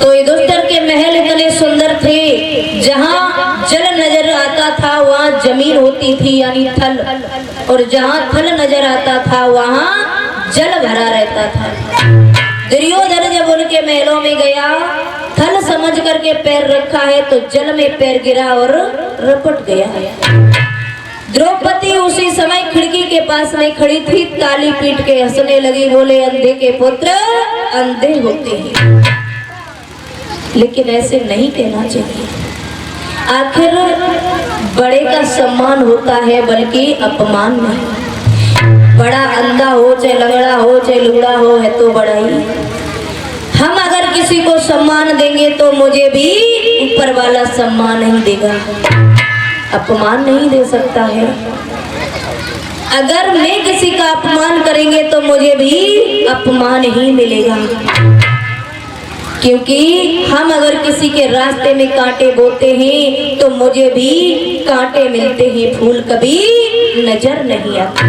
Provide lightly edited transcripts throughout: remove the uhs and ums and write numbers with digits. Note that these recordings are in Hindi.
तो युधिष्ठिर के महल इतने सुंदर थे, जहाँ जल नजर आता था वहाँ जमीन होती थी यानी थल, और जहाँ थल नजर आता था वहाँ जल भरा रहता था। दुर्योधन जब उनके महलों में गया, थल समझ करके पैर रखा है तो जल में पैर गिरा और रपट गया। द्रौपदी उसी समय खिड़की के पास में खड़ी थी, ताली पीट के हंसने लगी, बोले अंधे के पुत्र अंधे होते हैं। लेकिन ऐसे नहीं कहना चाहिए, आखिर बड़े का सम्मान होता है बल्कि अपमान नहीं। बड़ा अंधा हो चाहे लंगड़ा हो चाहे लुगड़ा हो है तो बड़ा ही। हम अगर किसी को सम्मान देंगे तो मुझे भी ऊपर वाला सम्मान नहीं देगा, अपमान नहीं दे सकता है। अगर मैं किसी का अपमान करेंगे तो मुझे भी अपमान ही मिलेगा, क्योंकि हम अगर किसी के रास्ते में कांटे बोते हैं तो मुझे भी कांटे मिलते हैं, फूल कभी नजर नहीं आता।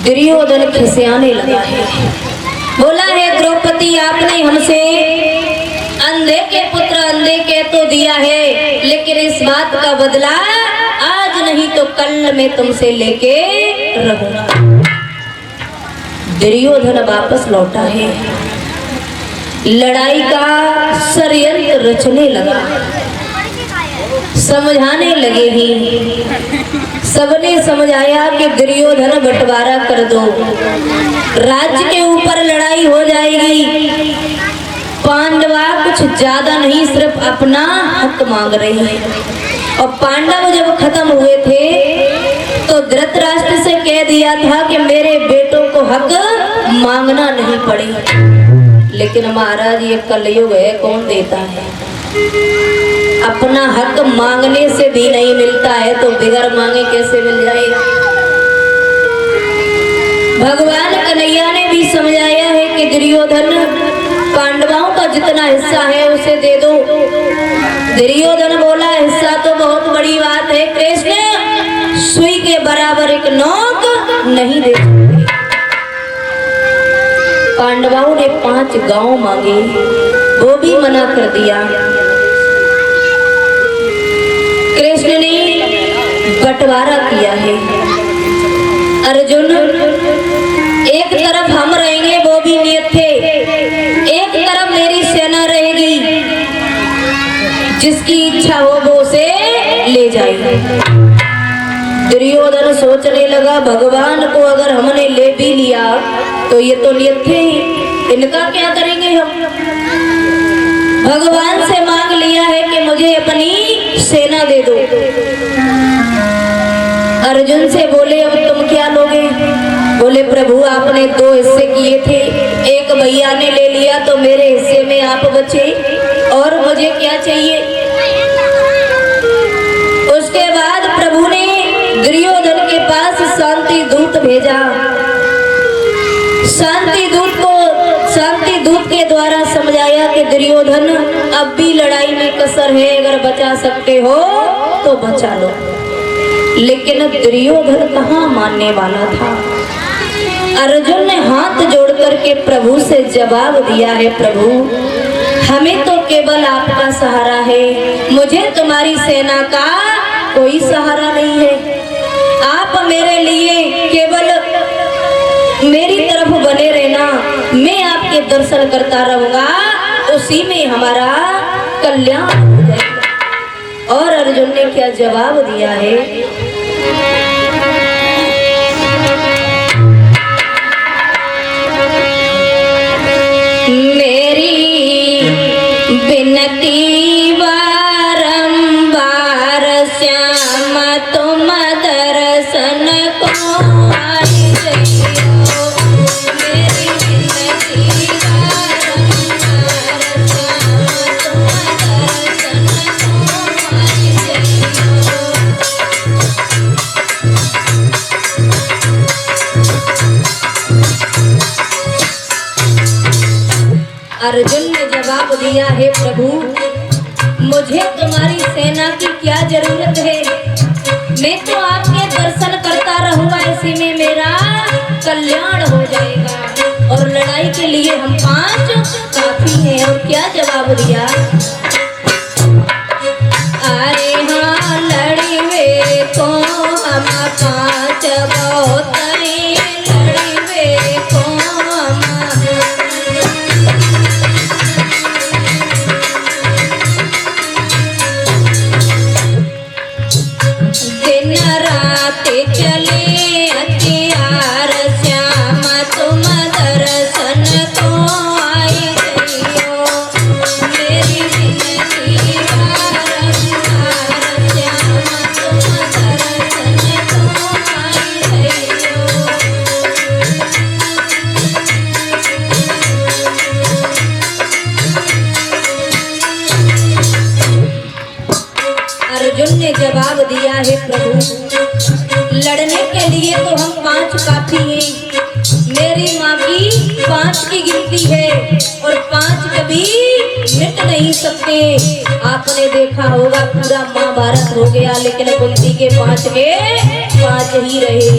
दुर्योधन खिसियाने लगा है, बोला है द्रौपदी आपने हमसे अंधे के पुत्र अंधे के तो दिया है, लेकिन इस बात का बदला आज नहीं तो कल मैं तुमसे लेके रहूंगा। दुर्योधन वापस लौटा है, लड़ाई का षड्यंत्र रचने लगा, समझाने लगे ही। सबने समझाया कि दुर्योधन बंटवारा कर दो, राज्य के ऊपर लड़ाई हो जाएगी। पांडवा कुछ ज्यादा नहीं, सिर्फ अपना हक मांग रहे हैं। और पांडव जब खत्म हुए थे तो धृतराष्ट्र से कह दिया था कि मेरे बेटों को हक मांगना नहीं पड़े, लेकिन महाराज ये कलयुग है, कौन देता है? अपना हक मांगने से भी नहीं मिलता है तो बिगर मांगे कैसे मिल जाएगा? भगवान कन्हैया ने भी समझाया है कि दुर्योधन पांडवों का जितना हिस्सा है उसे दे दो। दुर्योधन बोला हिस्सा तो बहुत बड़ी बात है कृष्ण, सुई के बराबर एक नोक नहीं दे सकते। पांडवों ने 5 गांव मांगे, वो भी मना कर दिया। कृष्ण ने बंटवारा किया है। अर्जुन एक तरफ हम रहेंगे वो भी नियत थे, एक तरफ मेरी सेना रहेगी, जिसकी इच्छा हो वो उसे ले जाएगी। दुर्योधन सोचने लगा भगवान को अगर हमने ले भी लिया तो ये तो नियत थे, इनका क्या करेंगे हम? भगवान से मांग लिया है कि मुझे अपनी सेना दे दो। अर्जुन से बोले अब तुम क्या लोगे? बोले प्रभु आपने 2 हिस्से किए थे, एक भैया ने ले लिया तो मेरे हिस्से में आप बचे, और मुझे क्या चाहिए? उसके बाद प्रभु ने दुर्योधन के पास शांति दूत भेजा। शांति दूत के द्वारा समझाया कि दुर्योधन अब भी लड़ाई में कसर है, अगर बचा सकते हो तो बचा लो। लेकिन दुर्योधन कहाँ मानने वाला था। अर्जुन ने हाथ जोड़ करके प्रभु से जवाब दिया है प्रभु हमें तो केवल आपका सहारा है, मुझे तुम्हारी सेना का कोई सहारा नहीं है। आप मेरे लिए केवल मेरी तरफ बने रहना, मैं आपके दर्शन करता रहूंगा, उसी में हमारा कल्याण हो जाएगा। और अर्जुन ने क्या जवाब दिया है? मेरी बिनती बारंबार श्याम तुम दर्शन को आई जइयो। मेरी बिनती बारंबार श्याम तुम दर्शन को आई जइयो। अर्जुन ने जवाब दिया है प्रभु मुझे तुम्हारी सेना की क्या जरूरत है, मैं तो आपके दर्शन करता रहूंगा, इसी में मेरा कल्याण हो जाएगा। और जवाब दिया, अरे हाँ लड़िवे को हम पाँच बहुतरी लड़िवे को हम। दिन रात चले हथियार श्याम तुम दर्शन को आई गइयो, मेरी विनती बारंबार श्याम तुम दर्शन को आई गइयो। अर्जुन ने जवाब दिया, है प्रभु लड़ने के लिए तो हम 5 काफी हैं, मेरी माँ की 5 की गिनती है और 5 कभी मिट नहीं सकते। आपने देखा होगा पूरा महाभारत हो गया लेकिन कुंती के 5 के 5 ही रहे।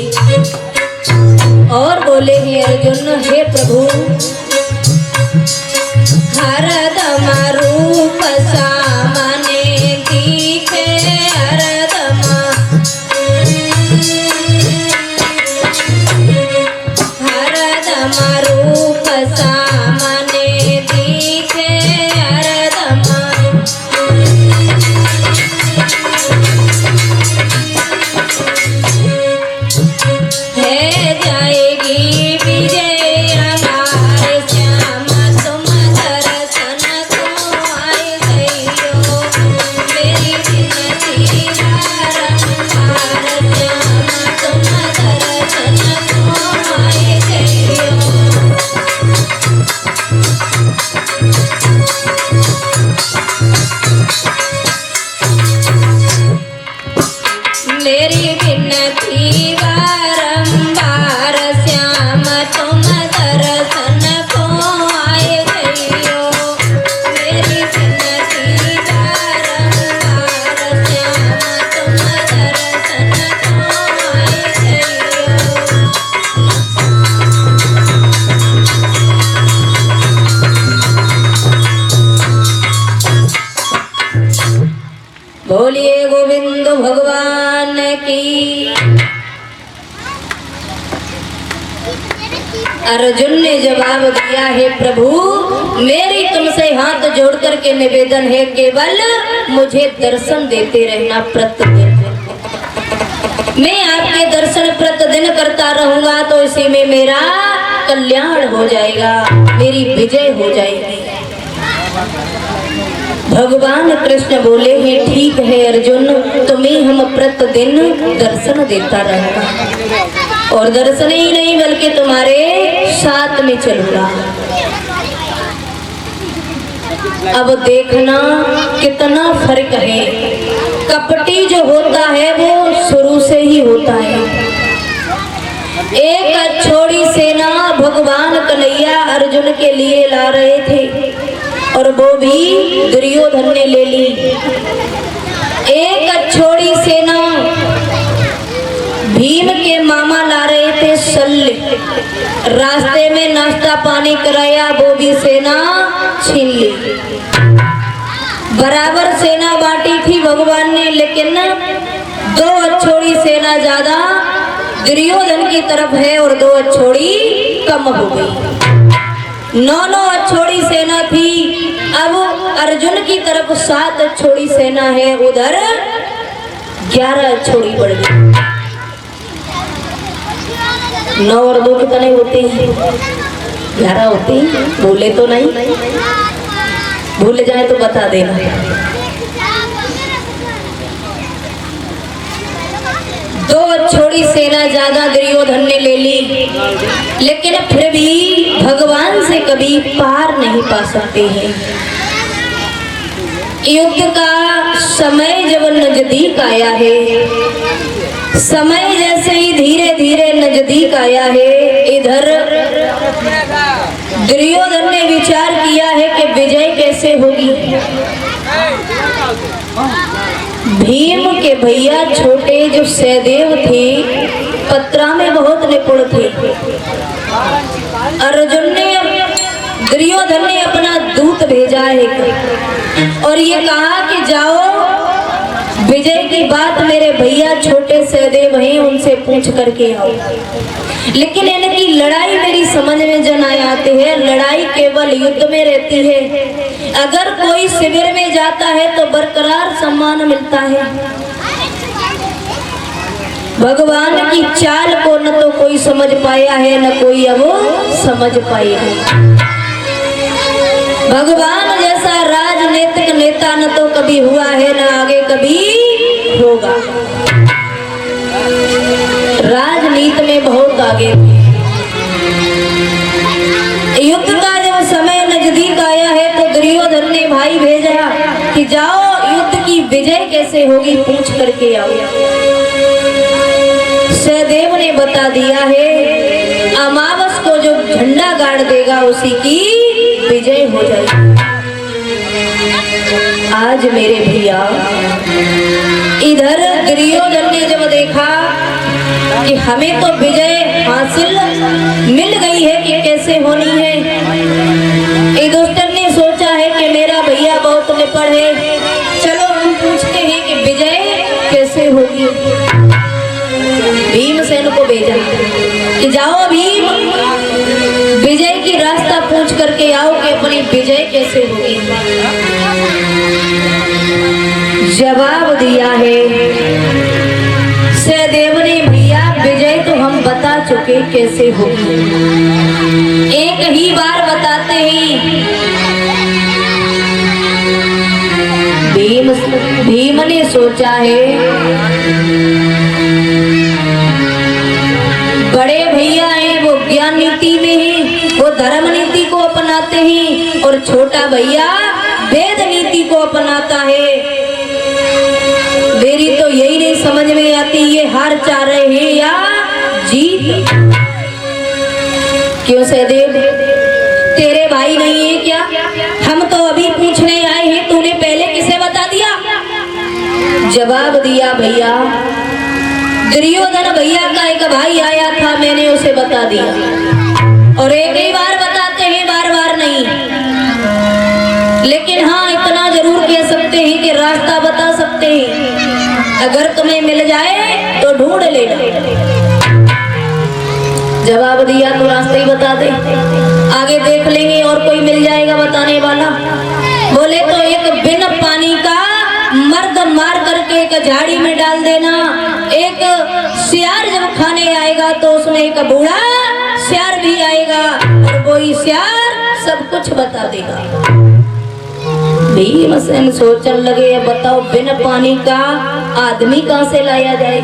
और बोले हे अर्जुन, हे प्रभु हरदम रूप सामने दिखे, हरदम हरदम रूप सामने दिखे, हरदम है जाएगी विजय हमारे श्याम तुम दर्शन को आए गइयो, मेरी विनती बारंबार श्याम तुम दर्शन को आए गइयो। मेरी विनती बारंबार श्याम तुम दर्शन को आए गइयो, मेरी विनती बारंबार श्याम तुम दर्शन को आए गइयो। बोलिए गोविंद भगवान की। अर्जुन ने जवाब दिया, है प्रभु मेरी तुमसे हाथ जोड़ करके निवेदन है, केवल मुझे दर्शन देते रहना प्रतिदिन। मैं आपके दर्शन प्रतिदिन करता रहूंगा तो इसी में मेरा कल्याण हो जाएगा, मेरी विजय हो जाएगी। भगवान कृष्ण बोले, हैं ठीक है अर्जुन, तुम्हें हम प्रतिदिन दर्शन देता रहूंगा और दर्शन ही नहीं बल्कि तुम्हारे साथ में चलूंगा। अब देखना कितना फर्क है, कपटी जो होता है वो शुरू से ही होता है। एक छोड़ी सेना भगवान कन्हैया अर्जुन के लिए ला रहे थे और वो भी दुर्योधन ने ले ली। एक छोड़ी सेना भीम के मामा ला रहे थे शल्य, रास्ते में नाश्ता पानी कराया, वो भी सेना छीन ली। बराबर सेना बांटी थी भगवान ने, लेकिन 2 अछोड़ी सेना ज्यादा दुर्योधन की तरफ है और 2 अछोड़ी कम हो गई। 9 अछोड़ी सेना थी, अब अर्जुन की तरफ 7 अछोड़ी सेना है, उधर 11 अछोड़ी बढ़ गई। 9 और 2 कितने होते हैं? 11 होते हैं। भूले तो नहीं? भूल जाए तो बता देना। 2 अछोड़ी सेना ज्यादा दुर्योधन ने ले ली, लेकिन फिर भी भगवान से कभी पार नहीं पा सकते हैं। युद्ध का समय जब नजदीक आया है, समय जैसे ही धीरे धीरे नजदीक आया है, इधर दुर्योधन ने विचार किया है कि विजय कैसे होगी। भीम के भैया छोटे जो सहदेव थे, पत्रा में बहुत निपुण थे। अर्जुन ने दुर्योधन ने अपना दूत भेजा है और ये कहा कि जाओ विजय की बात मेरे भैया छोटे सहदेव हैं उनसे पूछ करके आओ। लेकिन इनकी लड़ाई मेरी समझ में जन आते हैं, लड़ाई केवल युद्ध में रहती है। अगर कोई शिविर में जाता है तो बरकरार सम्मान मिलता है। भगवान की चाल को न तो कोई समझ पाया है न कोई अब समझ पाएगा। भगवान जैसा राजनीतिक नेता न तो कभी हुआ है न आगे कभी होगा। राजनीति में बहुत आगे थे। युद्ध का जब समय नजदीक आया है तो दुर्योधन ने भाई भेजा कि जाओ युद्ध की विजय कैसे होगी पूछ करके आओ। सहदेव ने बता दिया है अमावस को जो झंडा गाड़ देगा उसी की विजय हो जाएगी। आज मेरे भैया इधर दुर्योधन ने जब देखा कि हमें तो विजय हासिल मिल गई है कि कैसे होनी है, युधिष्ठिर ने सोचा है कि मेरा भैया बहुत निपड़ है, चलो हम पूछते हैं कि विजय कैसे होगी। भीमसेन को भेजा कि जाओ भीम विजय की रास्ता पूछ करके आओ कि अपनी विजय कैसे होगी। जवाब दिया है सहदेव ने भैया विजय तो हम बता चुके कैसे होगी, एक ही बार बताते हैं। भीम ने सोचा है बड़े भैया हैं वो ज्ञान नीति में ही वो धर्म नीति को अपनाते हैं और छोटा भैया वेद नीति को अपनाता है। मेरी तो यही नहीं समझ में आती ये हार चाह रहे हैं या जीत। क्यों सहदेव तेरे भाई नहीं है क्या? हम तो अभी पूछने आए हैं, तूने पहले किसे बता दिया? जवाब दिया भैया दुर्योधन भैया का एक भाई आया था, मैंने उसे बता दिया। और एक ही बार बताते हैं, बार बार नहीं। लेकिन हाँ इतना जरूर कह सकते हैं कि रास्ता बता सकते हैं, अगर तुम्हें मिल जाए तो ढूंढ लेना। जवाब दिया तो रास्ता ही बता दे, आगे देख लेंगे और कोई मिल जाएगा बताने वाला। बोले तो एक बिन पानी का मर्द मार करके एक झाड़ी में डाल देना, एक सियार जब खाने आएगा तो उसमें एक बूढ़ा सियार भी आएगा और वही सियार सब कुछ बता देगा। भीमसेन सोचने लगे बताओ बिन पानी का आदमी कहां से लाया जाए।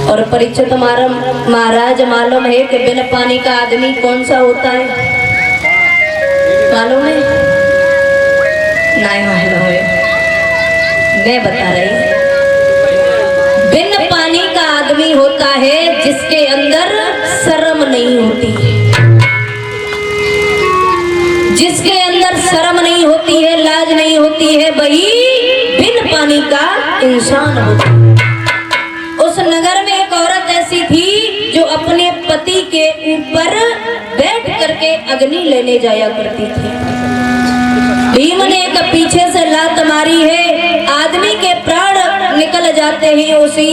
और परीक्षित महाराज मालूम है कि बिन पानी का आदमी कौन सा होता है, मालूम है? नहीं मालूम है, मैं बता रही। बिन पानी का आदमी होता है जिसके अंदर शर्म नहीं होती, जिसके अंदर शर्म नहीं होती है, लाज नहीं होती है, वही बिन पानी का इंसान होता है। उस नगर में एक औरत ऐसी थी जो अपने पति के ऊपर बैठ करके अग्नि लेने जाया करती थी। भीम ने एक पीछे से लात मारी है, आदमी के प्राण निकल जाते हैं, उसी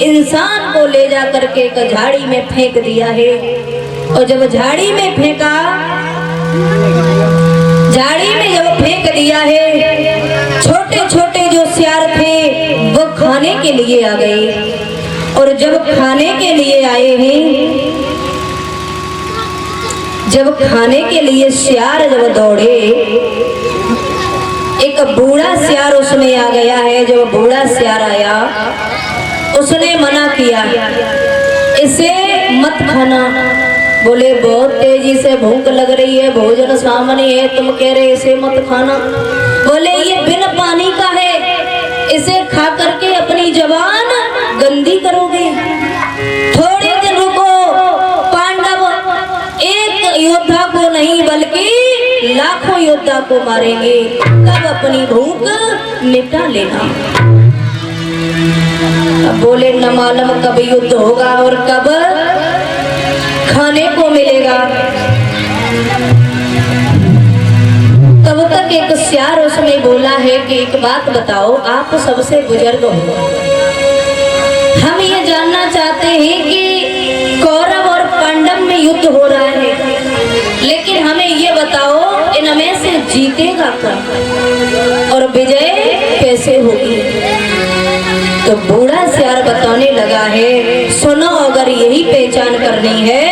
इंसान को ले जा करके एक झाड़ी में फेंक दिया है। और जब झाड़ी में फेंका, झाड़ी में जब फेंक दिया है, छोटे छोटे जो सियार थे वो खाने के लिए आ गए। और जब खाने के लिए आए हैं, जब खाने के लिए सियार जब दौड़े, एक बूढ़ा सियार उसमें आ गया है। जब बूढ़ा सियार आया उसने मना किया, इसे मत खाना। बोले बहुत तेजी से भूख लग रही है, भोजन सामने है, तुम कह रहे इसे मत खाना। बोले ये बिन पानी का है, इसे खा करके अपनी जबान गंदी करोगे। थोड़े दिन रुको, पांडव एक योद्धा को नहीं बल्कि लाखों योद्धा को मारेंगे, तब अपनी भूख मिटा लेना। अब बोले न मालूम कब युद्ध होगा और कब खाने को मिलेगा। श्यार उसमें बोला है कि एक बात बताओ, आप सबसे बुजुर्ग हो, हम ये जानना चाहते हैं कि कौरव और पांडव में युद्ध हो रहा है, लेकिन हमें ये बताओ इनमें से जीतेगा कौन और विजय कैसे होगी। तो बूढ़ा श्यार बताने लगा है, सुनो, अगर यही पहचान करनी है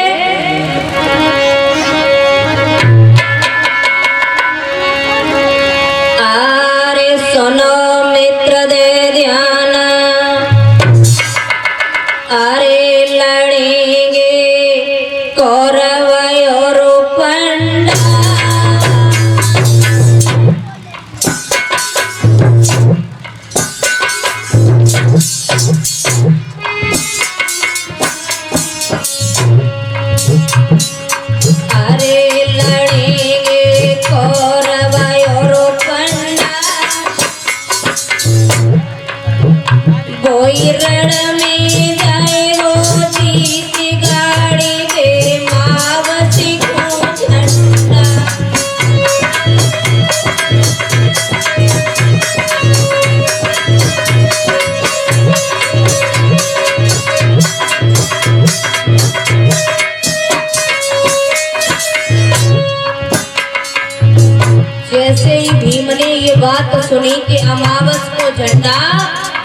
सुनी कि अमावस को झंडा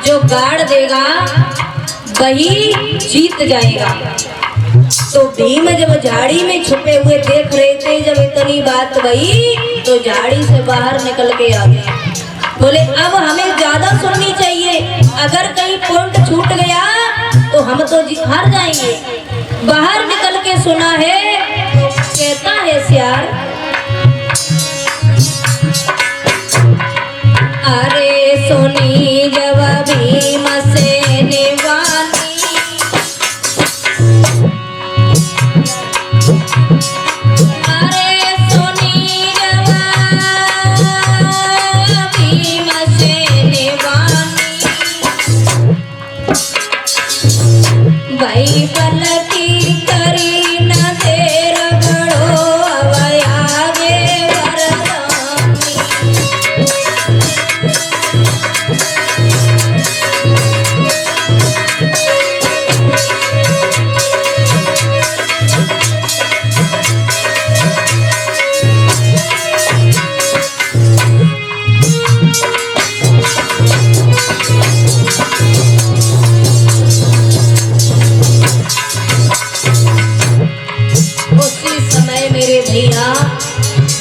जो गाड़ देगा वही जीत जाएगा। तो भीम जब झाड़ी में छुपे हुए देख रहे थे, जब इतनी बात भई तो झाड़ी से बाहर निकल के आ गए। बोले अब हमें ज्यादा सुननी चाहिए, अगर कहीं पॉइंट छूट गया तो हम तो हार जाएंगे। बाहर निकल के सुना है, तो कहता है श्यार, अरे सुनी जब भीम से निवानी, अरे सुनी जब भीम से निवानी, भाई बल की करी न देर बड़ो अवयागे वरदानी।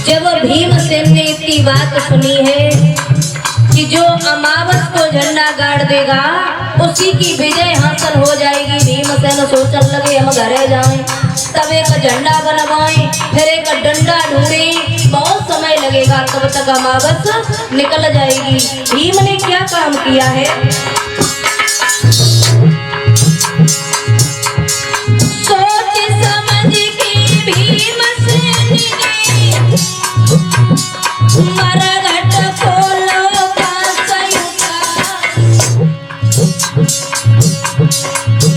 जब भीमसेन ने इतनी बात सुनी है कि जो अमावस को झंडा गाड़ देगा उसी की विजय हासिल हो जाएगी, भीमसेन सोचने लगे हम घरे जाएं, तब एक झंडा बनवाएं, फिर एक डंडा ढूंढें, बहुत समय लगेगा, तब तक अमावस निकल जाएगी। भीम ने क्या काम किया है, सोच समझ के भीमसेन मरघट खोलो का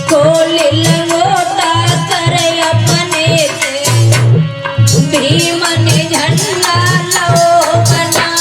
खोल लंगोटा कर अपने से, भीम ने झंडा लो बना।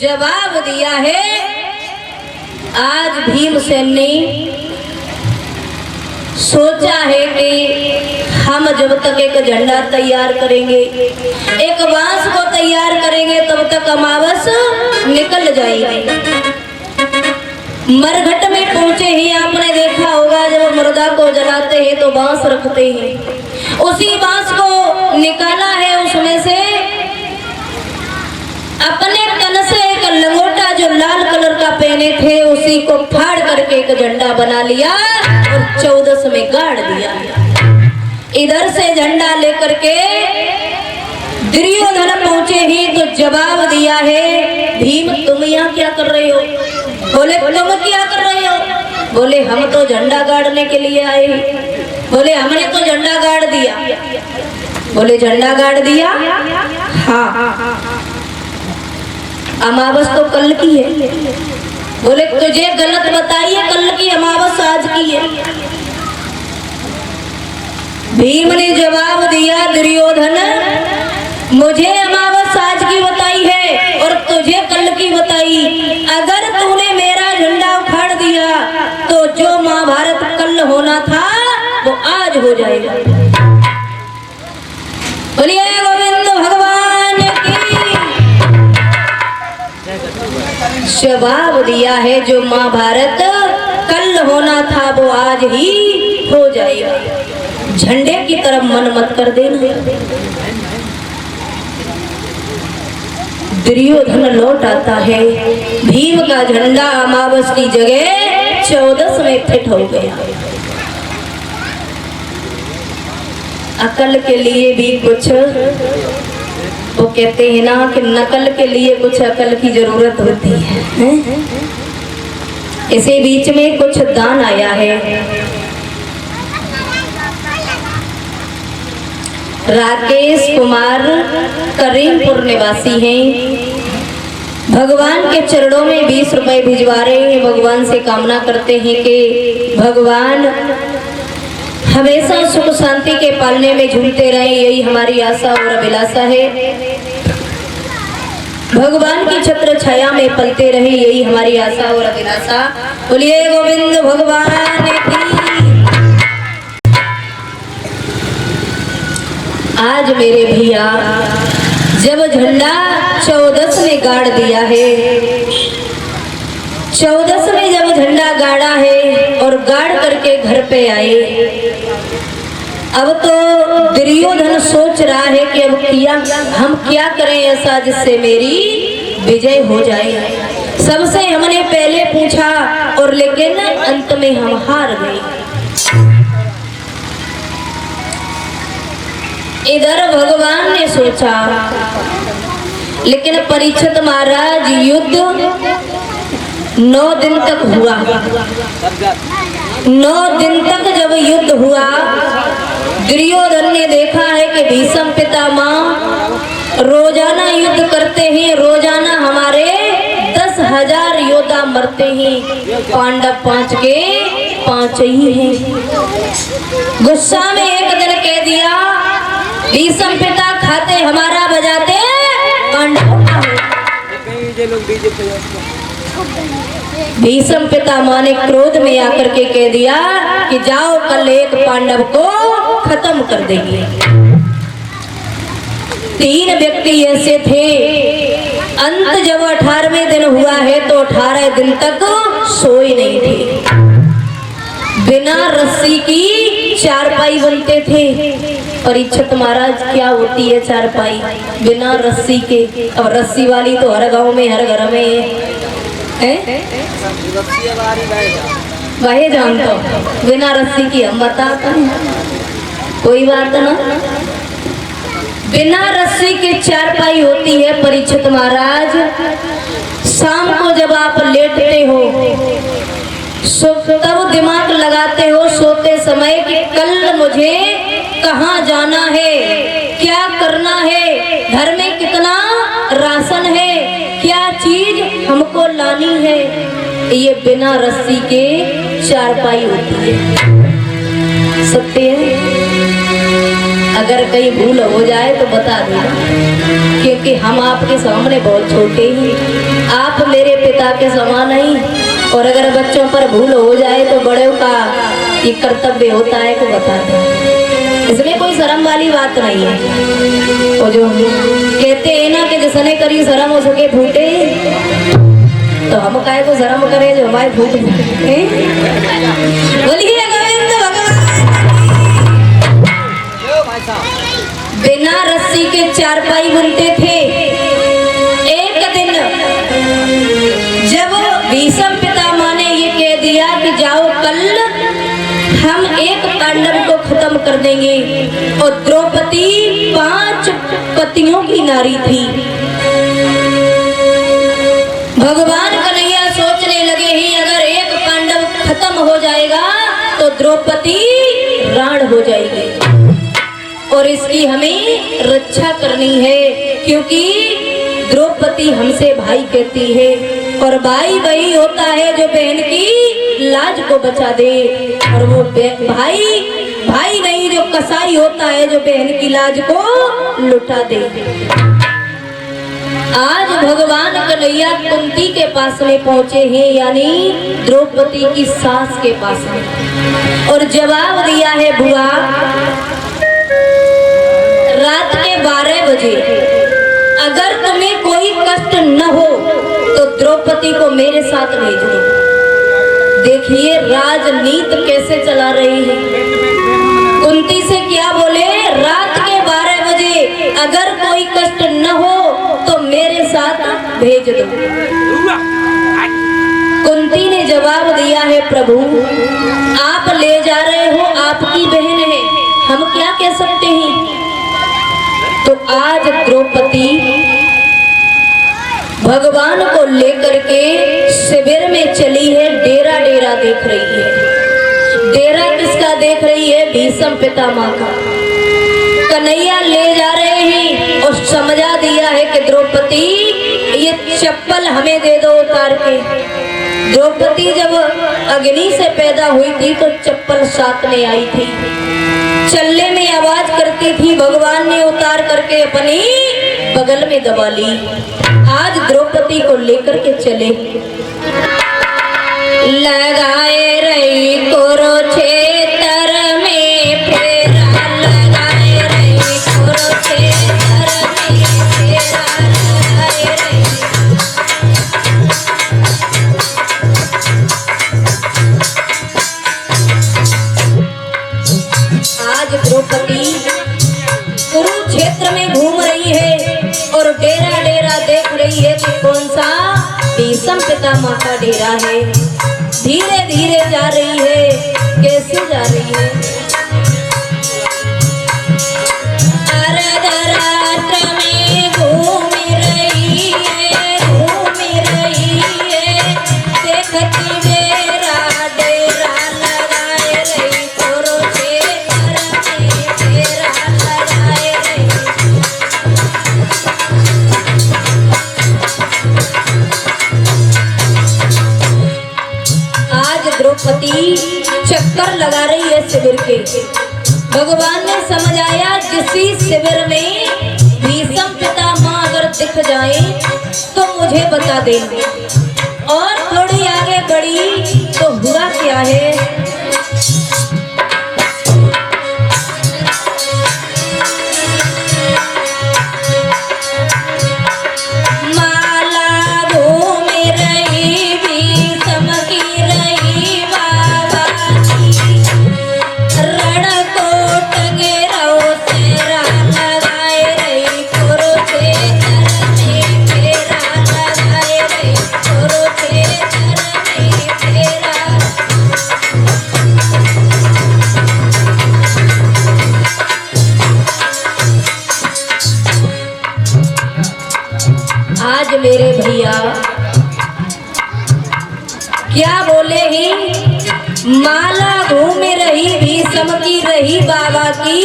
जवाब दिया है। आज भीमसेन ने सोचा है कि हम जब तक एक झंडा तैयार करेंगे, एक बांस को तैयार करेंगे, तब तक अमावस निकल जाएगी। मरघट में पहुंचे ही आपने देखा होगा, जब मुर्दा को जलाते हैं तो बांस रखते हैं। उसी बांस को निकाला है, उसमें से अपने तन से एक लंगोटा जो लाल कलर का पहने थे उसी को फाड़ करके एक झंडा बना लिया और 14 में गाड़ दिया। इधर से झंडा लेकर के दुर्योधन पहुंचे ही तो जवाब दिया है, भीम तुम यहाँ क्या कर रहे हो? बोले तुम क्या कर रहे हो? बोले हम तो झंडा गाड़ने के लिए आए। बोले हमने तो झंडा गाड़ दिया। बोले झंडा गाड़ दिया? हाँ। अमावस तो कल की है। बोले तुझे गलत बताइए, कल की अमावस आज की है। भीम ने जवाब दिया, दुर्योधन मुझे अमावस आज की बताई है और तुझे कल की बताई। अगर तूने मेरा झंडा उखाड़ दिया तो जो महाभारत कल होना था वो आज हो जाएगा। बोलिए गोविंद भगवान की। जवाब दिया है, जो महाभारत कल होना था वो आज ही हो जाएगा। झंडे की तरफ मन मत कर देना। दुर्योधन लौट आता है, भीम का झंडा अमावस की जगह 14 में फिट हो गया। अकल के लिए भी कुछ, वो कहते हैं ना कि नकल के लिए कुछ अकल की जरूरत होती है। इसी बीच में कुछ दान आया है। राकेश कुमार करीमपुर निवासी हैं। भगवान के चरणों में 20 रुपए भिजवा रहे हैं। भगवान से कामना करते हैं कि भगवान हमेशा सुख शांति के पालने में झूलते रहे, यही हमारी आशा और अभिलाषा है। भगवान की छत्र छाया में पलते रहे, यही हमारी आशा और अभिलाषा। बोलिए गोविंद भगवान की। आज मेरे भैया जब झंडा 14 में गाड़ दिया है, 14 में जब झंडा गाड़ा है और गाड़ करके घर पे आए, अब तो दुर्योधन सोच रहा है कि अब हम क्या करें ऐसा जिससे मेरी विजय हो जाए। सबसे हमने पहले पूछा और लेकिन अंत में हम हार गए। इधर भगवान ने सोचा, लेकिन परीक्षित महाराज युद्ध 9 दिन तक हुआ। 9 दिन तक जब युद्ध हुआ, दुर्योधन ने देखा है कि भीष्म पितामह रोजाना युद्ध करते हैं, रोजाना हमारे 10,000 योद्धा मरते हैं, पांडव 5 के 5 ही हैं। गुस्सा में एक दिन कह दिया, भीष्म पिता खाते हमारा बजाते पांडव का है। भीष्म पितामह ने क्रोध में आकर के कह दिया कि जाओ कल एक पांडव को खत्म कर देंगे। 3 व्यक्ति ऐसे थे, अंत जब 18वें दिन हुआ है तो 18 दिन तक सोए नहीं थे। बिना रस्सी की चारपाई बनते थे। परीक्षित महाराज क्या होती है चारपाई बिना रस्सी के? अब रस्सी वाली तो हर गांव में हर घर में है। वही जानता हूँ, बिना रस्सी की हम बताते हैं, कोई बात ना। बिना रस्सी के चारपाई होती है। परीक्षित महाराज शाम को जब आप लेटते हो तब दिमाग लगाते हो सोते समय कि कल मुझे कहाँ जाना है, क्या करना है, घर में कितना राशन है, क्या चीज हमको लानी है। ये बिना रस्सी के चारपाई होती है। सत्य है। अगर कहीं भूल हो जाए तो बता देना, क्योंकि हम आपके सामने बहुत छोटे हैं, आप मेरे पिता के समान नहीं। और अगर बच्चों पर भूल हो जाए तो बड़ों का ये कर्तव्य होता है कि बता दें, इसमें कोई शर्म वाली बात नहीं है। वो जो कहते हैं ना कि जिसने करी शर्म हो सके फूटे, तो हम काहे को शर्म करें जो हमारे फूटे। बोलिए गोविंद भगवान। बिना रस्सी के चारपाई बुनते थे। एक दिन जब भीष्म पितामह ने ये कह दिया कि जाओ कल हम एक पांडव को खत्म कर देंगे, और द्रौपदी 5 पतियों की नारी थी। भगवान कन्हैया सोचने लगे ही अगर एक पांडव खत्म हो जाएगा तो द्रौपदी राण हो जाएगी, और इसकी हमें रक्षा करनी है, क्योंकि द्रौपदी हमसे भाई कहती है, और भाई वही होता है जो बहन की लाज को बचा दे, और वो भाई नहीं जो कसाई होता है जो बहन की लाज को लुटा दे। आज भगवान कन्हैया कुंती के पास में पहुंचे हैं, यानी द्रौपदी की सास के पास में, और जवाब दिया है बुआ रात के 12 बजे अगर तुम्हें कोई कष्ट न हो तो द्रौपदी को मेरे साथ भेज दो। देखिए राजनीति कैसे चला रही है। कुंती से क्या बोले, रात के 12 बजे अगर कोई कष्ट न हो तो मेरे साथ भेज दो। कुंती ने जवाब दिया है प्रभु आप ले जा रहे हो, आपकी बहन है, हम क्या कह सकते हैं। तो आज द्रौपदी भगवान को लेकर के शिविर में चली है, डेरा डेरा देख रही है। डेरा किसका देख रही है, भीष्म पितामह का। कन्हैया ले जा रहे हैं और समझा दिया है कि द्रौपदी ये चप्पल हमें दे दो उतार के। द्रौपदी जब अग्नि से पैदा हुई थी तो चप्पल साथ में आई थी, चलने में आवाज करती थी, भगवान ने उतार करके अपनी बगल में दबा ली। आज द्रौपदी को लेकर के चले, लगाए रही कुरुक्षेत्र में फेरा, लगाए रही कुरुक्षेत्र में फेरा, लगाए रही। आज द्रौपदी कुरुक्षेत्र में घूम रही है और डेरा डेरा देख रही है कि कौन सा, भीष्म पितामह का डेरा है। धीरे धीरे जा रही है, कैसे जा रही है, अर्धरात्र में घूम रही है, घूम रही है, देखती डेरा डेरा लगाए रही, कुरुक्षेत्र में डेरा लगाए रही। द्रौपदी चक्कर लगा रही है शिविर के। भगवान ने समझाया जिसी शिविर में भीष्म पितामह अगर दिख जाए तो मुझे बता देंगे। और थोड़ी आगे बढ़ी तो हुआ क्या है, आज मेरे भैया क्या बोले ही, माला घूम रही भीष्म की रही बाबा की,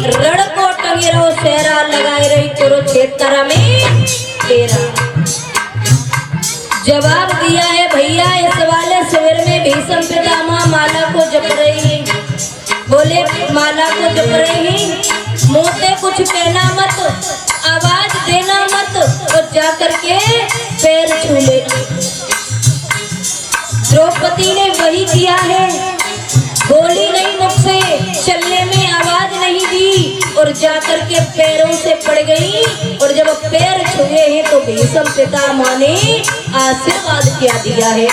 रण को टंगे रहो सेहरा लगाए रही कुरुक्षेत्र में तेरा। जवाब दिया है भैया इस वाले शिविर में भीष्म पितामह माला को जप रही है। बोले माला को जप रही, मुंह कुछ कहना मत, आवाज देना मत, और जा करके पैर छू ले। द्रौपदी ने वही किया है, बोली नहीं मुख से, चलने में आवाज नहीं दी, और जाकर के पैरों से पड़ गई। और जब पैर छुए हैं तो भीष्म पितामह ने आशीर्वाद क्या दिया है।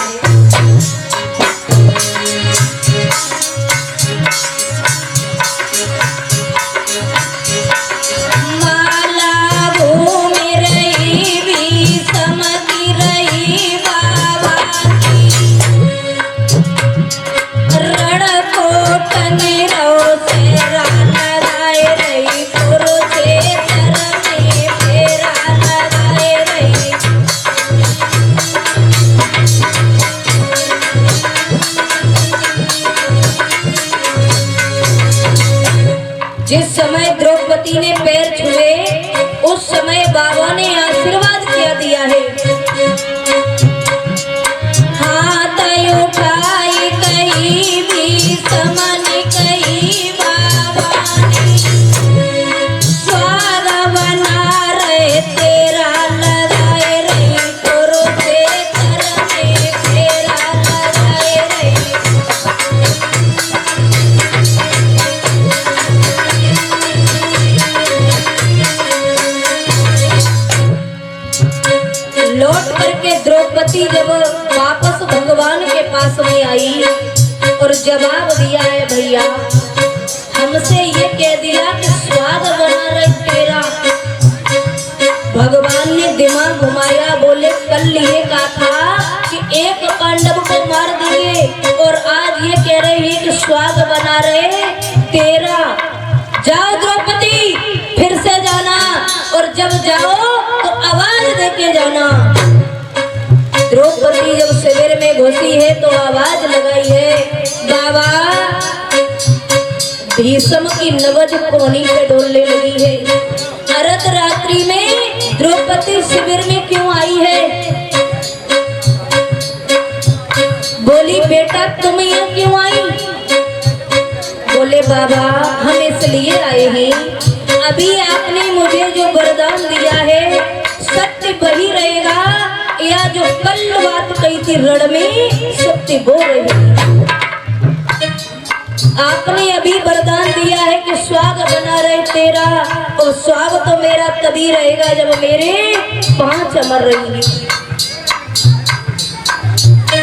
जिस समय द्रौपदी ने पैर छुए उस समय बाबा ने आशीर्वाद क्या दिया है। हाथ उठाई कहीं भी समन कहीं बाबा ने स्वाद बना रहे तेरा लगाए रही करो से कर में तेरा लगाए रही। लौट करके द्रौपदी जब वापस भगवान के पास में आई और जवाब दिया है, भैया हमसे ये कह दिया कि स्वाद बना रहे तेरा। भगवान ने दिमाग घुमाया, बोले कल ये कहा था कि एक पांडव को मार देंगे और आज ये कह रहे हैं कि स्वाद बना रहे तेरा। जाओ द्रौपदी, फिर से जाना, और जब जाओ तो आवाज देके जाना। द्रौपदी जब शिविर में घुसी है तो आवाज लगाई है, बाबा भीष्म की नबज कोनी पे डोलने लगी है। अर्ध रात्रि में द्रौपदी शिविर में क्यों आई है? बोली बेटा तुम यहाँ क्यों आई? बोले बाबा हम इसलिए आए हैं, अभी आपने मुझे जो वरदान दिया है सत्य वही रहेगा या जो कल बात कही थी रण में सत्य वो रहेगी। आपने अभी वरदान दिया है कि स्वाग बना रहे तेरा, और स्वाग तो मेरा तभी रहेगा जब मेरे 5 अमर रहेंगे।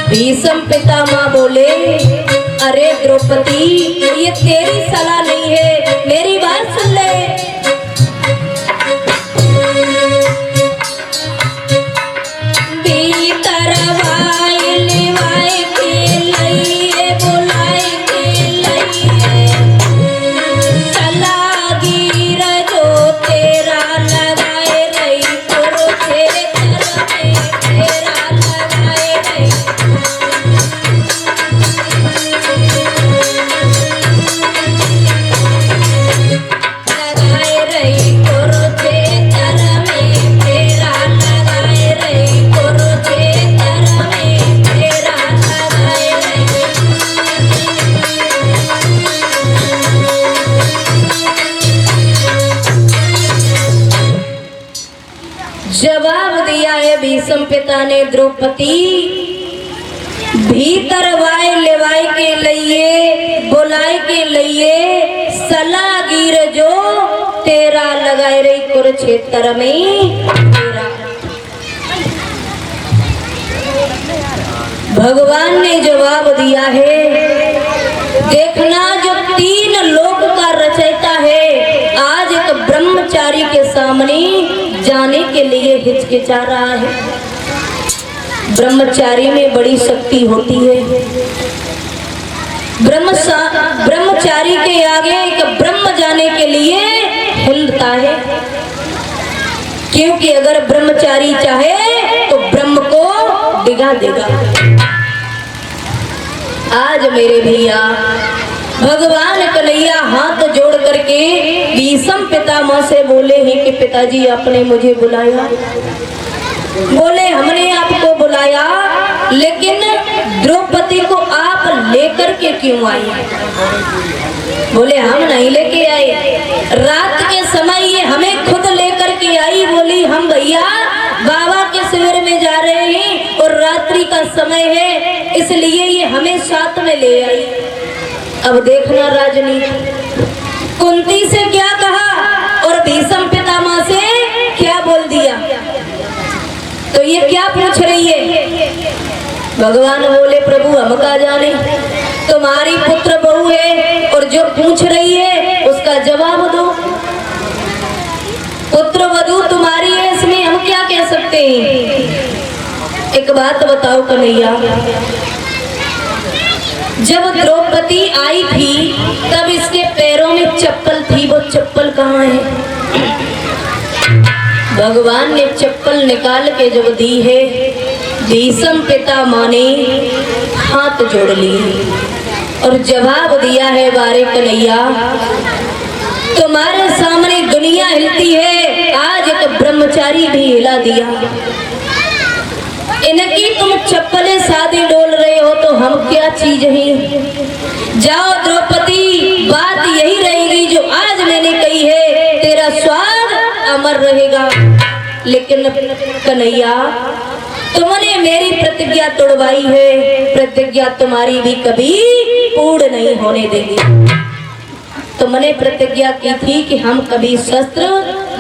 भीष्म पितामह बोले, अरे द्रौपदी ये तेरी सलाह नहीं है, मेरी बात सुन ले। जवाब दिया है भीष्म पिता ने, द्रौपदी भीतर वाय लेवाई के लिए बुलाई के लिए सलाह गिर जो तेरा लगाए रही कुरुक्षेत्र में तेरा। भगवान ने जवाब दिया है, देखना जो 3 लोक का रचयिता है आज एक ब्रह्मचारी के सामने जाने के लिए हिचकिचा रहा है। ब्रह्मचारी में बड़ी शक्ति होती है। ब्रह्मचारी के आगे एक ब्रह्म जाने के लिए हिलता है, क्योंकि अगर ब्रह्मचारी चाहे तो ब्रह्म को डिगा देगा। आज मेरे भैया भगवान कन्हैया हाथ जोड़ करके भीष्म पितामह से बोले हैं कि पिताजी आपने मुझे बुलाया। बोले हमने आपको बुलाया, लेकिन द्रौपदी को आप लेकर के क्यों आई? बोले हम नहीं लेके आए, रात के समय द्रौपदी का समय है, इसलिए ये हमें साथ में ले आई। अब देखना राजनीति, कुंती से क्या कहा और भीष्म पितामह से क्या बोल दिया। तो ये क्या पूछ रही है? भगवान बोले प्रभु हम का जाने, तुम्हारी पुत्र बहू है और जो पूछ रही है उसका जवाब दो। पुत्र वधू तुम्हारी है, इसमें हम क्या कह सकते हैं। एक बात बताओ कन्हैया, जब द्रौपदी आई थी तब इसके पैरों में चप्पल थी, वो चप्पल कहाँ है? भगवान ने चप्पल निकाल के जब दी है, भीष्म पितामह ने हाथ जोड़ लिए और जवाब दिया है बारे कन्हैया, तुम्हारे सामने दुनिया हिलती है, आज एक ब्रह्मचारी भी हिला दिया। इनकी तुम चप्पलें शादी डोल रहे हो तो हम क्या चीज हैं। जाओ द्रौपदी, बात यही रहेगी जो आज मैंने कही है, तेरा स्वाद अमर रहेगा। लेकिन कन्हैया, तुमने मेरी प्रतिज्ञा तोड़वाई है, प्रतिज्ञा तुम्हारी भी कभी पूर्ण नहीं होने देंगे। तुमने प्रतिज्ञा की थी कि हम कभी शस्त्र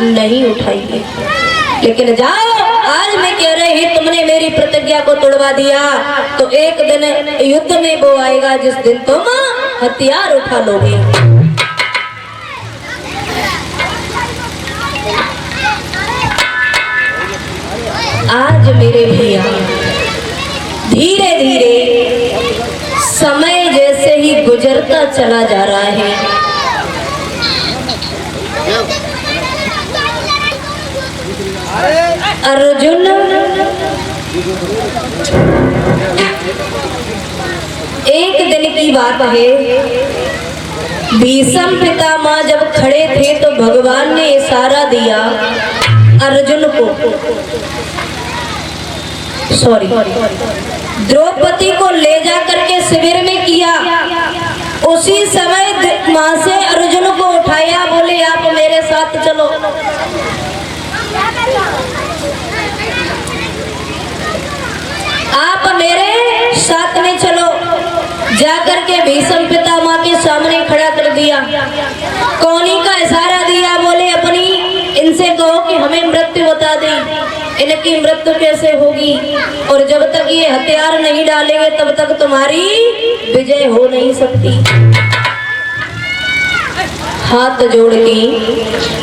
नहीं उठाएंगे, लेकिन जाओ, आज मैं कह रही हूँ तुमने मेरी प्रतिज्ञा को तोड़वा दिया तो एक दिन युद्ध में वो आएगा जिस दिन तुम हथियार उठा लोगे। आज मेरे भैया धीरे धीरे समय जैसे ही गुजरता चला जा रहा है, अर्जुन एक दिन की बात है, भीष्म पितामह जब खड़े थे तो भगवान ने इशारा दिया अर्जुन को, सॉरी द्रौपदी को ले जा करके शिविर में किया। उसी समय मां से अर्जुन को उठाया, बोले आप मेरे साथ चलो। आप मेरे साथ में चलो। जाकर के भीष्म पितामह के सामने खड़ा कर दिया। कौनी का इशारा दिया, बोले अपनी इनसे कहो कि हमें मृत्यु बता दे, इनकी मृत्यु कैसे होगी, और जब तक ये हथियार नहीं डालेंगे तब तक तुम्हारी विजय हो नहीं सकती। हाथ जोड़ के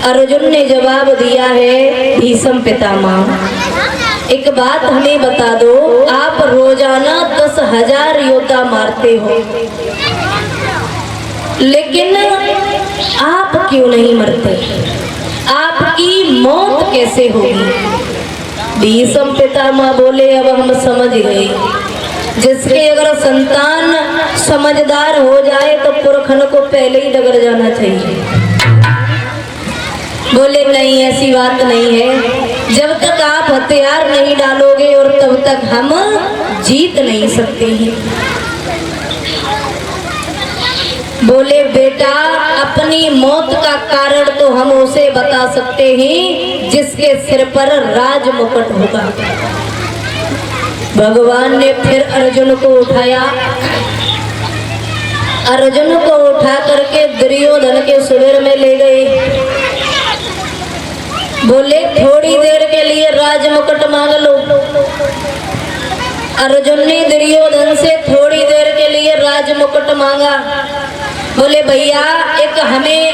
अर्जुन ने जवाब दिया है, भीष्म पितामह एक बात हमें बता दो, आप रोजाना 10,000 योद्धा मारते हो, लेकिन आप क्यों नहीं मरते? आपकी मौत कैसे होगी? भीष्म पितामह बोले अब हम समझ गए, जिसके अगर संतान समझदार हो जाए तो पुरखन को पहले ही डगर जाना चाहिए। बोले नहीं, ऐसी बात नहीं है, जब तक आप हथियार नहीं डालोगे और तब तक हम जीत नहीं सकते हैं। बोले बेटा, अपनी मौत का कारण तो हम उसे बता सकते हैं जिसके सिर पर राज मुकुट होगा। भगवान ने फिर अर्जुन को उठाया, अर्जुन को उठा करके दुर्योधन के शिविर में ले गए। बोले थोड़ी देर के लिए राज मुकुट मांग लो। अर्जुन ने दुर्योधन से थोड़ी देर के लिए राज मुकुट मांगा। बोले भैया, एक हमें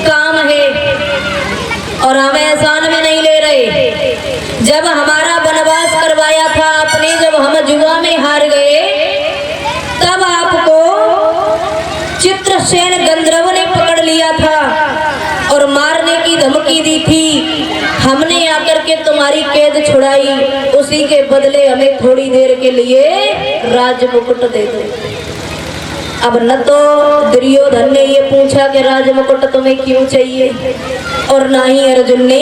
काम है और हम एहसान में नहीं ले रहे। जब हमारा वनवास करवाया था आपने, जब हम जुआ में हार गए, तब आपको चित्रसेन गंधर्व ने पकड़ लिया था और मारने की धमकी दी थी। हमने आकर के तुम्हारी कैद छुड़ाई, उसी के बदले हमें थोड़ी देर के लिए राज मुकुट दे दो। अब न तो दुर्योधन ने ये पूछा कि राज मुकुट तुम्हें क्यों चाहिए, और ना ही अर्जुन ने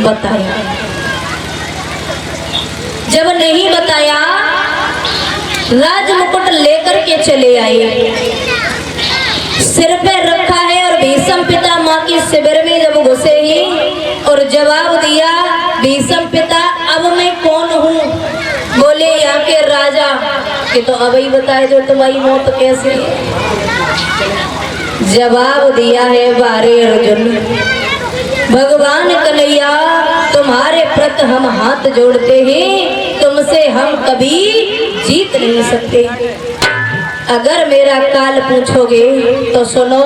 बताया। जब नहीं बताया, राज मुकुट लेकर के चले आए, सिर पे रखा है और भीष्म पितामह के शिविर में जब घुसे ही और जवाब दिया, भीष्म पिता अब मैं कौन हूँ? बोले यहाँ के कि तो अब ही बताए जो तुम्हारी मौत कैसी है। जवाब दिया है बारे अर्जुन, भगवान कन्हैया तुम्हारे प्रति हम हाथ जोड़ते हैं, तुमसे हम कभी जीत नहीं सकते। अगर मेरा काल पूछोगे तो सुनो,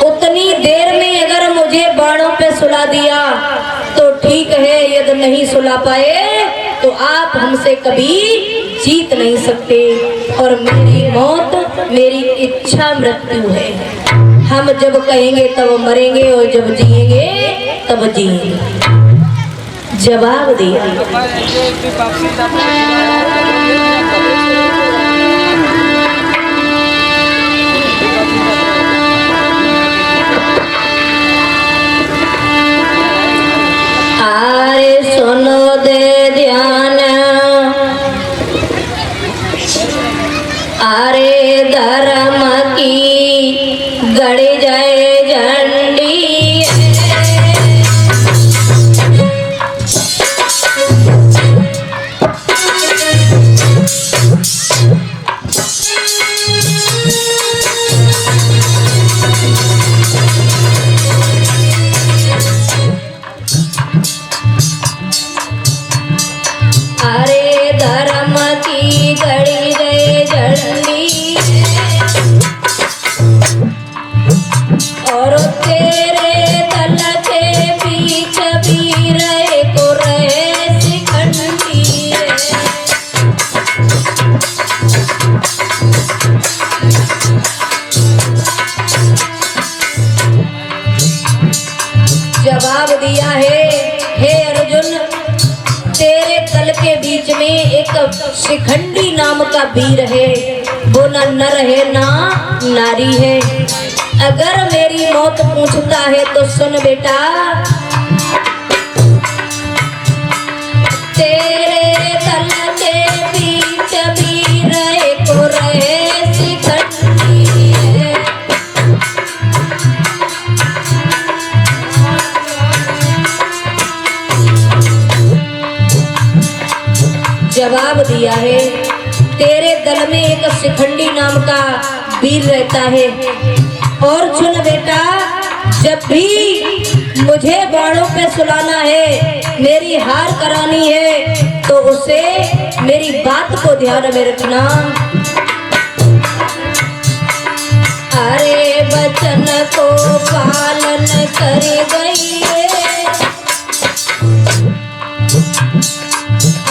उतनी देर में अगर मुझे बाणों पे सुला दिया तो ठीक है, यदि नहीं सुला पाए तो आप हमसे कभी जीत नहीं सकते। और मेरी मौत मेरी इच्छा मृत्यु है, हम जब कहेंगे तब मरेंगे और जब जिएंगे तब जिएंगे। जवाब दिया। आरे सुनो दे ध्यान, आरे धर्म की गड़ी जाए झंडी, अरे धर्म की गड़ी गए झंडी, और तेरे दल के बीच भी रहे को रहे शिखंडी। जवाब दिया है, हे अर्जुन, तेरे दल के बीच में एक शिखंडी नाम का वीर है, वो ना नर है ना नारी है। अगर मेरी मौत पूछता है तो सुन बेटा, तेरे दल के बीच वीर एक रहे शिखंडी है। जवाब दिया है, तेरे दल में एक शिखंडी नाम का वीर रहता है। और सुन बेटा, जब भी मुझे बाणों पे सुलाना है, मेरी हार करानी है, तो उसे मेरी बात को ध्यान में रखना। अरे वचन को पालन कर गई है,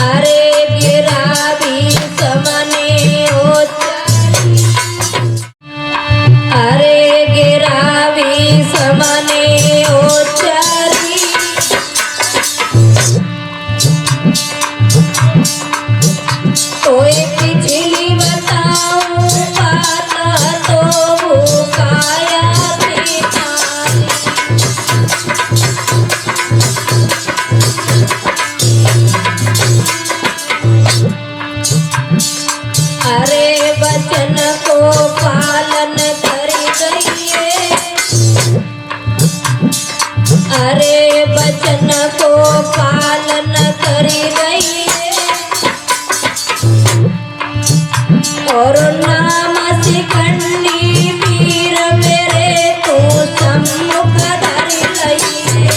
अरे गिरा भी समने हो चारी, अरे गिरा भी समने हो चारी। तो एक पिछली बताऊं बात तो भूखाया अरे वचन को पालन कर गई है, अरे वचन को पालन कर गई है। और नाम शिखंडी वीर मेरे तो सम्मुख धर गई है।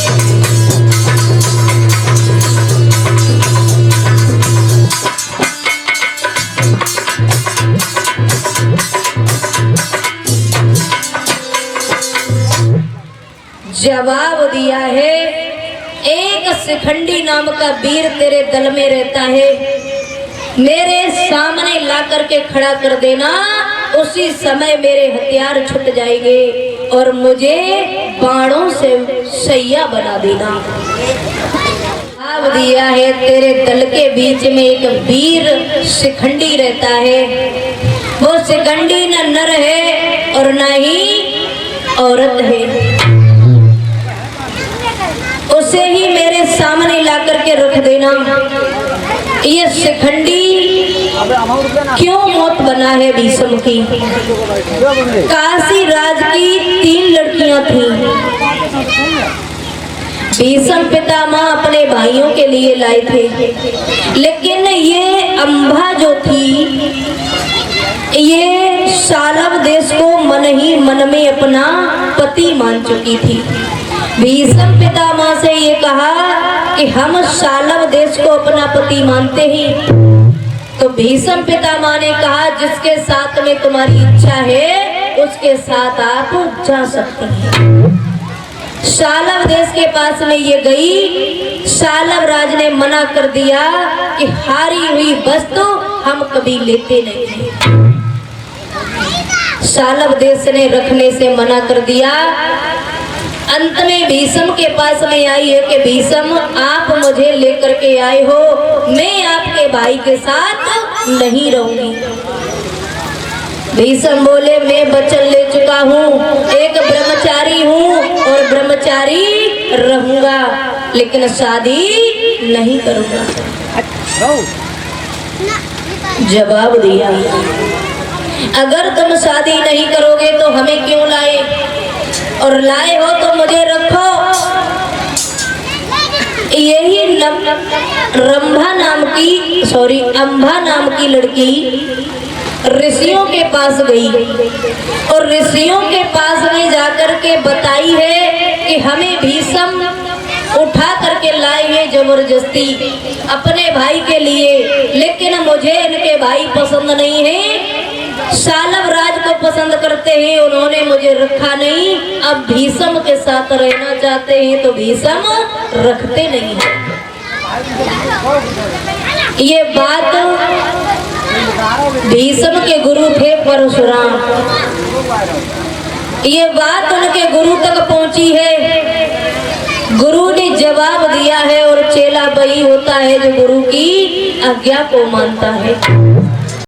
जवाब दिया है, एक शिखंडी नाम का वीर तेरे दल में रहता है, मेरे सामने ला करके खड़ा कर देना, उसी समय मेरे हथियार छूट जाएंगे और मुझे बाणों से सैया बना देना। जवाब दिया है, तेरे दल के बीच में एक वीर शिखंडी रहता है, वो शिखंडी न नर है और न ही औरत है, उसे ही मेरे सामने ला करके रख देना। ये शिखंडी क्यों मौत बना है भीष्म की? काशी राज की 3 लड़कियां थीं, भीष्म पितामह अपने भाइयों के लिए लाए थे, लेकिन ये अम्भा जो थी ये शालव देश को मन ही मन में अपना पति मान चुकी थी। भीष्म पितामह से ये कहा कि हम शालव देश को अपना पति मानते हैं। तो भीष्म पितामह ने कहा जिसके साथ में तुम्हारी इच्छा है उसके साथ आप जा सकते हैं। शालव देश के पास में ये गई, शालव राज ने मना कर दिया कि हारी हुई वस्तु हम कभी लेते नहीं हैं। शालव देश ने रखने से मना कर दिया। अंत में भीष्म के पास में आई है कि भीष्म आप मुझे लेकर के आए हो, मैं आपके भाई के साथ नहीं रहूंगी। भीष्म बोले मैं वचन ले चुका हूँ, एक ब्रह्मचारी हूँ और ब्रह्मचारी रहूंगा, लेकिन शादी नहीं करूंगा। जवाब दिया अगर तुम शादी नहीं करोगे तो हमें क्यों लाए, और लाए हो तो मुझे रखो। यही अम्भा नाम की लड़की ऋषियों के पास गई और ऋषियों के पास में जाकर के बताई है कि हमें भीष्म उठा करके लाए हैं जबरदस्ती अपने भाई के लिए, लेकिन मुझे इनके भाई पसंद नहीं है, शालव राज को पसंद करते हैं, उन्होंने मुझे रखा नहीं, अब भीष्म के साथ रहना चाहते हैं तो भीष्म रखते नहीं है। ये बात भीष्म के गुरु थे परशुराम, ये बात उनके गुरु तक पहुंची है। गुरु ने जवाब दिया है और चेला वही होता है जो गुरु की आज्ञा को मानता है।